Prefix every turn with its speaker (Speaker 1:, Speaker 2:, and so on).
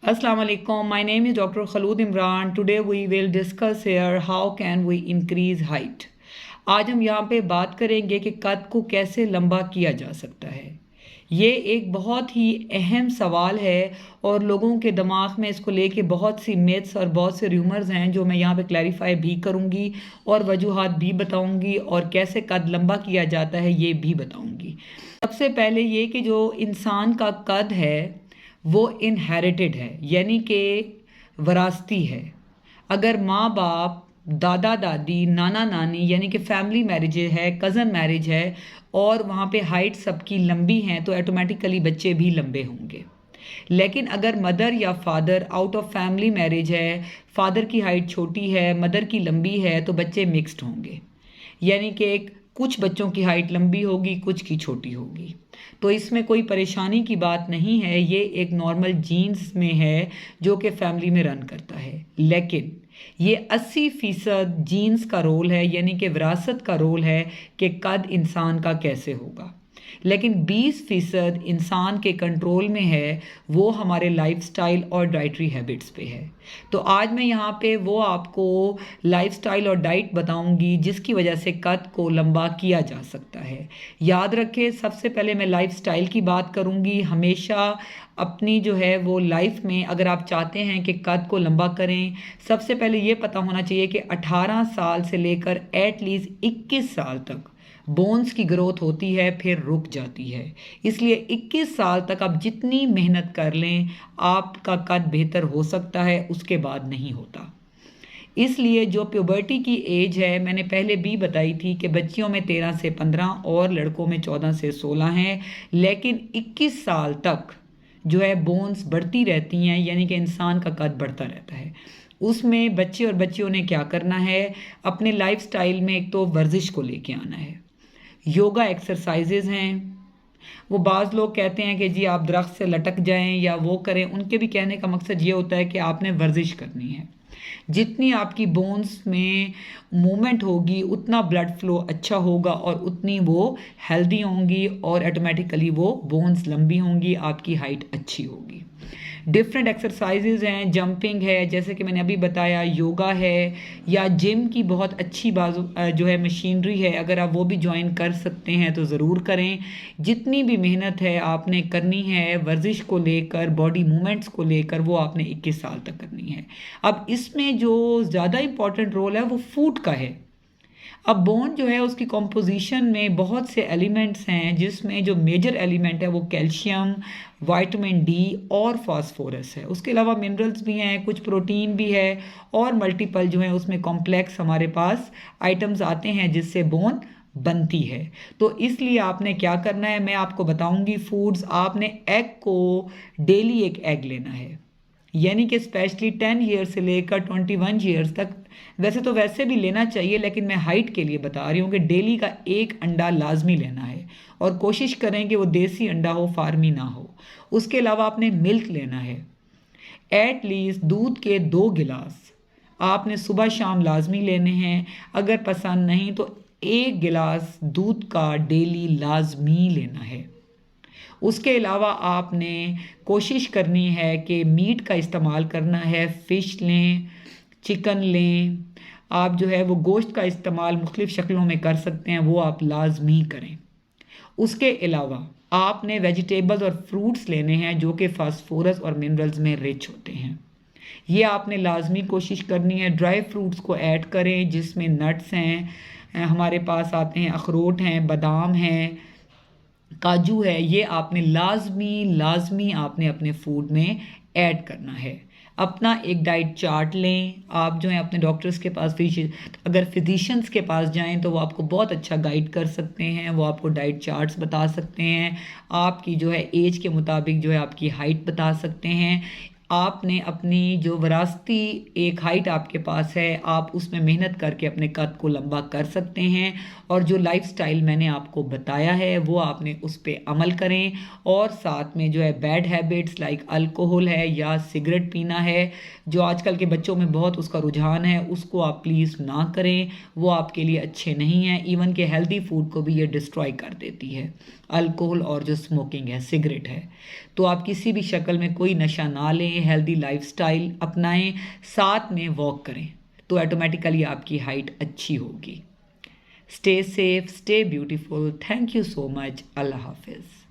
Speaker 1: Assalamu alaikum. My name is Dr. Khalud Imran. Today we will discuss here how can we increase height. आज हम यहाँ पे बात करेंगे कि कद को कैसे लंबा किया जा सकता है। ये एक बहुत ही अहम सवाल है और लोगों के दिमाग में इसको लेके बहुत सी मिथ्स और बहुत से रूमर्स हैं जो मैं यहाँ पे क्लैरिफाई भी करूँगी और वजूहात भी बताऊँगी और कैसे कद लंबा किया जाता है ये भी बताऊँगी। सबसे पहले ये कि जो इंसान का कद है वो इनहेरिटेड है, यानी कि वरासती है। अगर माँ बाप, दादा दादी, नाना नानी यानी कि फैमिली मैरिज है, कज़न मैरिज है और वहाँ पे हाइट सबकी लंबी हैं तो ऑटोमेटिकली बच्चे भी लंबे होंगे। लेकिन अगर मदर या father out of family marriage है, फादर की हाइट छोटी है, मदर की लंबी है तो बच्चे मिक्स्ड होंगे, यानी कि कुछ बच्चों की हाइट लंबी होगी, कुछ की छोटी होगी। तो इसमें कोई परेशानी की बात नहीं है, ये एक नॉर्मल जीन्स में है जो कि फैमिली में रन करता है। लेकिन ये 80% जीन्स का रोल है, यानी कि विरासत का रोल है कि कद इंसान का कैसे होगा। लेकिन 20% इंसान के कंट्रोल में है, वो हमारे लाइफस्टाइल और डाइटरी हैबिट्स पे है। तो आज मैं यहाँ पे वो आपको लाइफस्टाइल और डाइट बताऊंगी जिसकी वजह से कद को लंबा किया जा सकता है। याद रखें, सबसे पहले मैं लाइफस्टाइल की बात करूँगी। हमेशा अपनी जो है वो लाइफ में अगर आप चाहते हैं कि कद को लंबा करें, सबसे पहले ये पता होना चाहिए कि 18 साल से लेकर एटलीस्ट 21 साल तक बोन्स की ग्रोथ होती है, फिर रुक जाती है। इसलिए 21 साल तक आप जितनी मेहनत कर लें आपका कद बेहतर हो सकता है, उसके बाद नहीं होता। इसलिए जो प्यूबर्टी की एज है, मैंने पहले भी बताई थी कि बच्चियों में 13 से 15 और लड़कों में 14 से 16 हैं। लेकिन 21 साल तक जो है बोन्स बढ़ती रहती हैं, यानी कि इंसान का कद बढ़ता रहता है। उसमें बच्चे और बच्चियों ने क्या करना है, अपने लाइफस्टाइल में एक तो वर्जिश को लेके आना है। योगा एक्सरसाइजेज हैं। वो बाज़ लोग कहते हैं कि जी आप दरख्त से लटक जाएं या वो करें, उनके भी कहने का मकसद ये होता है कि आपने वर्जिश करनी है। जितनी आपकी बोन्स में मूवमेंट होगी उतना ब्लड फ्लो अच्छा होगा और उतनी वो हेल्दी होंगी और ऑटोमेटिकली वो बोन्स लंबी होंगी, आपकी हाइट अच्छी होगी। डिफरेंट एक्सरसाइजेज हैं, जंपिंग है जैसे कि मैंने अभी बताया, योगा है, या जिम की बहुत अच्छी बाजू जो है मशीनरी है, अगर आप वो भी ज्वाइन कर सकते हैं तो ज़रूर करें। जितनी भी मेहनत है आपने करनी है वर्जिश को लेकर, बॉडी मूवमेंट्स को लेकर, वो आपने 21 साल तक करनी है। अब इसमें जो ज़्यादा इम्पॉर्टेंट रोल है वो फूड का है। अब बोन जो है उसकी कॉम्पोजिशन में बहुत से एलिमेंट्स हैं, जिसमें जो मेजर एलिमेंट है वो कैल्शियम, विटामिन डी और फास्फोरस है। उसके अलावा मिनरल्स भी हैं, कुछ प्रोटीन भी है और मल्टीपल जो है उसमें कॉम्प्लेक्स हमारे पास आइटम्स आते हैं जिससे बोन बनती है। तो इसलिए आपने क्या करना है मैं आपको बताऊंगी फूड्स। आपने एग को डेली एक एग लेना है, यानी कि स्पेशली 10 ईयर से लेकर 21 ईयर्स तक। वैसे तो वैसे भी लेना चाहिए, लेकिन मैं हाइट के लिए बता रही हूँ कि डेली का एक अंडा लाजमी लेना है और कोशिश करें कि वो देसी अंडा हो, फार्मी ना हो। उसके अलावा आपने मिल्क लेना है, एट लीस्ट दूध के 2 गिलास आपने सुबह शाम लाजमी लेने हैं। अगर पसंद नहीं तो 1 गिलास दूध का डेली लाजमी लेना है। उसके अलावा आपने कोशिश करनी है कि मीट का इस्तेमाल करना है, फ़िश लें, चिकन लें। आप जो है वो गोश्त का इस्तेमाल मुख्तलिफ़ शक्लों में कर सकते हैं, वो आप लाजमी करें। उसके अलावा आपने वेजिटेबल्स और फ्रूट्स लेने हैं जो कि फास्फोरस और मिनरल्स में रिच होते हैं, ये आपने लाजमी कोशिश करनी है। ड्राई फ्रूट्स को ऐड करें जिसमें नट्स हैं, हमारे पास आते हैं अखरोट हैं, बादाम हैं, काजू है, ये आपने लाजमी आपने अपने फूड में ऐड करना है। अपना एक डाइट चार्ट लें। आप जो है अपने डॉक्टर्स के पास, अगर फिजिशियंस के पास जाएं तो वो आपको बहुत अच्छा गाइड कर सकते हैं, वो आपको डाइट चार्ट्स बता सकते हैं, आपकी जो है एज के मुताबिक जो है आपकी हाइट बता सकते हैं। आपने अपनी जो विरासती एक हाइट आपके पास है, आप उसमें मेहनत करके अपने कद को लंबा कर सकते हैं। और जो लाइफस्टाइल मैंने आपको बताया है वो आपने उस पर अमल करें। और साथ में जो है बैड हैबिट्स लाइक अल्कोहल है या सिगरेट पीना है, जो आजकल के बच्चों में बहुत उसका रुझान है, उसको आप प्लीज़ ना करें, वो आपके लिए अच्छे नहीं हैं। इवन के हेल्दी फूड को भी ये डिस्ट्रॉय कर देती है, अल्कोहल और जो स्मोकिंग है, सिगरेट है। तो आप किसी भी शक्ल में कोई नशा ना लें, खाएं, हेल्दी लाइफस्टाइल अपनाएं, साथ में वॉक करें, तो ऑटोमेटिकली आपकी हाइट अच्छी होगी। Stay safe, stay beautiful. Thank you so much. अल्लाह हाफिज़।